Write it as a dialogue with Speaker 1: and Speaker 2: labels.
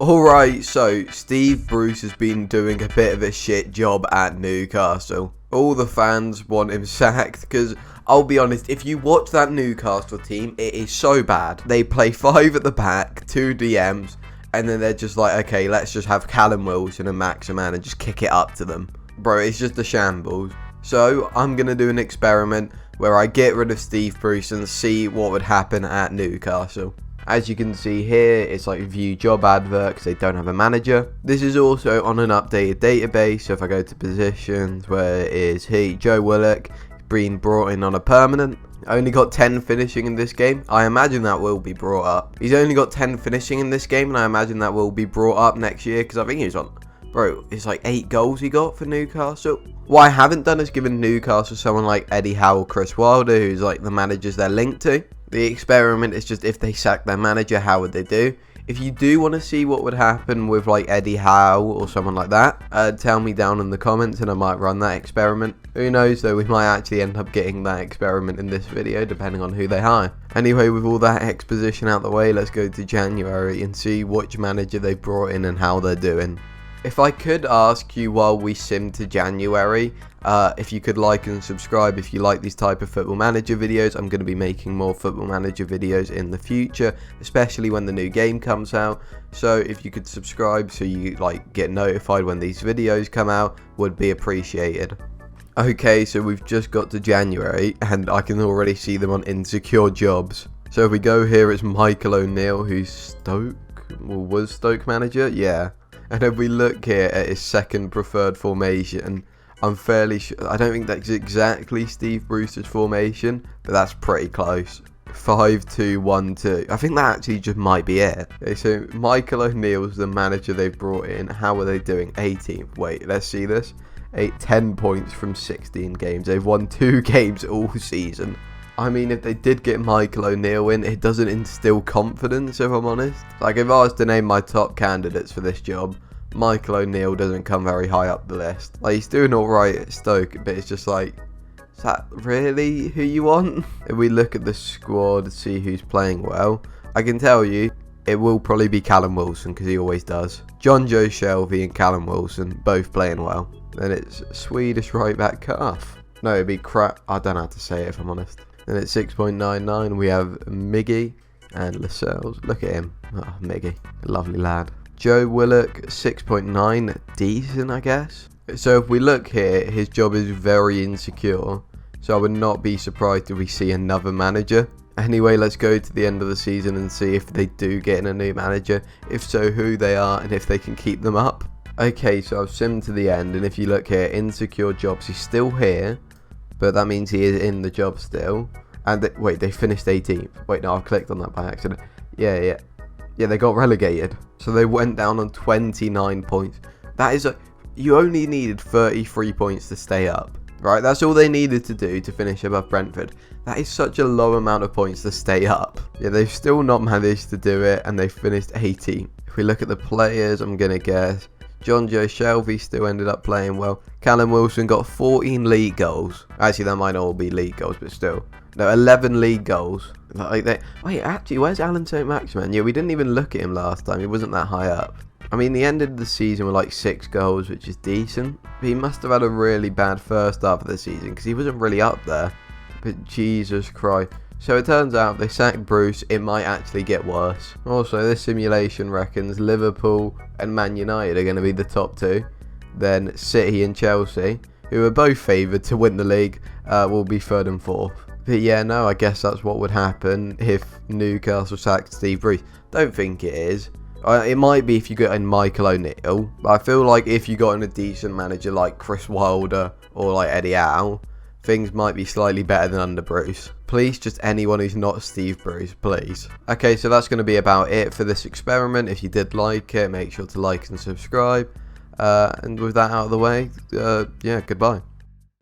Speaker 1: Alright, so Steve Bruce has been doing a bit of a shit job at Newcastle. All the fans want him sacked because, I'll be honest, if you watch that Newcastle team, it is so bad. They play 5 at the back, 2 DMs, and then they're just like, okay, let's just have Callum Wilson and Maximan and just kick it up to them. Bro, it's just a shambles. So, I'm going to do an experiment where I get rid of Steve Bruce and see what would happen at Newcastle. As you can see here, it's like view job advert because they don't have a manager. This is also on an updated database, so if I go to positions, where is he? Joe Willock, being brought in on a permanent. Only got 10 finishing in this game. I imagine that will be brought up. He's only got 10 finishing in this game, and I imagine that will be brought up next year because I think he's on... Bro, it's like 8 goals he got for Newcastle. What I haven't done is given Newcastle someone like Eddie Howe or Chris Wilder, who's like the managers they're linked to. The experiment is just if they sack their manager, how would they do? If you do want to see what would happen with like Eddie Howe or someone like that, tell me down in the comments and I might run that experiment. Who knows though, we might actually end up getting that experiment in this video depending on who they hire. Anyway, with all that exposition out the way, let's go to January and see which manager they brought in and how they're doing. If I could ask you while we sim to January, if you could like and subscribe if you like these type of Football Manager videos. I'm going to be making more Football Manager videos in the future, especially when the new game comes out. So if you could subscribe so you like get notified when these videos come out, would be appreciated. Okay, so we've just got to January and I can already see them on insecure jobs. So if we go here, it's Michael O'Neill, who's Stoke, or was Stoke manager, yeah. And if we look here at his second preferred formation, I'm fairly sure, I don't think that's exactly Steve Bruce's formation, but that's pretty close. 5-2-1-2. I think that actually just might be it. Okay, so Michael O'Neill's the manager they've brought in. How are they doing? 18th. Wait, let's see this. 10 points from 16 games. They've won 2 games all season. I mean, if they did get Michael O'Neill in, it doesn't instill confidence, if I'm honest. Like, if I was to name my top candidates for this job, Michael O'Neill doesn't come very high up the list. Like, he's doing alright at Stoke, but it's just like, is that really who you want? If we look at the squad, see who's playing well, I can tell you, it will probably be Callum Wilson, because he always does. John Joe Shelvey and Callum Wilson, both playing well. Then it's Swedish right back Cuff. No, it'd be crap. I don't know how to say it, if I'm honest. Then at 6.99 we have Miggy and Lascelles. Look at him. Oh, Miggy. Lovely lad. Joe Willock, 6.9. Decent, I guess. So if we look here, his job is very insecure. So I would not be surprised if we see another manager. Anyway, let's go to the end of the season and see if they do get in a new manager. If so, who they are and if they can keep them up. Okay, so I've simmed to the end. And if you look here, insecure jobs, he's still here. But that means he is in the job still. And wait, they finished 18th. Wait, no, I've clicked on that by accident. Yeah, they got relegated. So they went down on 29 points. That is you only needed 33 points to stay up, right? That's all they needed to do to finish above Brentford. That is such a low amount of points to stay up. Yeah, they've still not managed to do it, and they finished 18th. If we look at the players, I'm going to guess John Joe Shelvey still ended up playing well. Callum Wilson got 14 league goals. Actually, that might not all be league goals, but still. No, 11 league goals. Like wait, actually, where's Alan St. Maximin? Yeah, we didn't even look at him last time. He wasn't that high up. I mean, he ended the season with like 6 goals, which is decent. But he must have had a really bad first half of the season because he wasn't really up there. But Jesus Christ. So it turns out if they sack Bruce, it might actually get worse. Also, this simulation reckons Liverpool and Man United are going to be the top 2. Then City and Chelsea, who are both favoured to win the league, will be 3rd and 4th. But yeah, no, I guess that's what would happen if Newcastle sacked Steve Bruce. Don't think it is. It might be if you got in Michael O'Neill. But I feel like if you got in a decent manager like Chris Wilder or like Eddie Howe, things might be slightly better than under Bruce. Please, just anyone who's not Steve Bruce, please. Okay, so that's going to be about it for this experiment. If you did like it, make sure to like and subscribe. And with that out of the way, yeah, goodbye.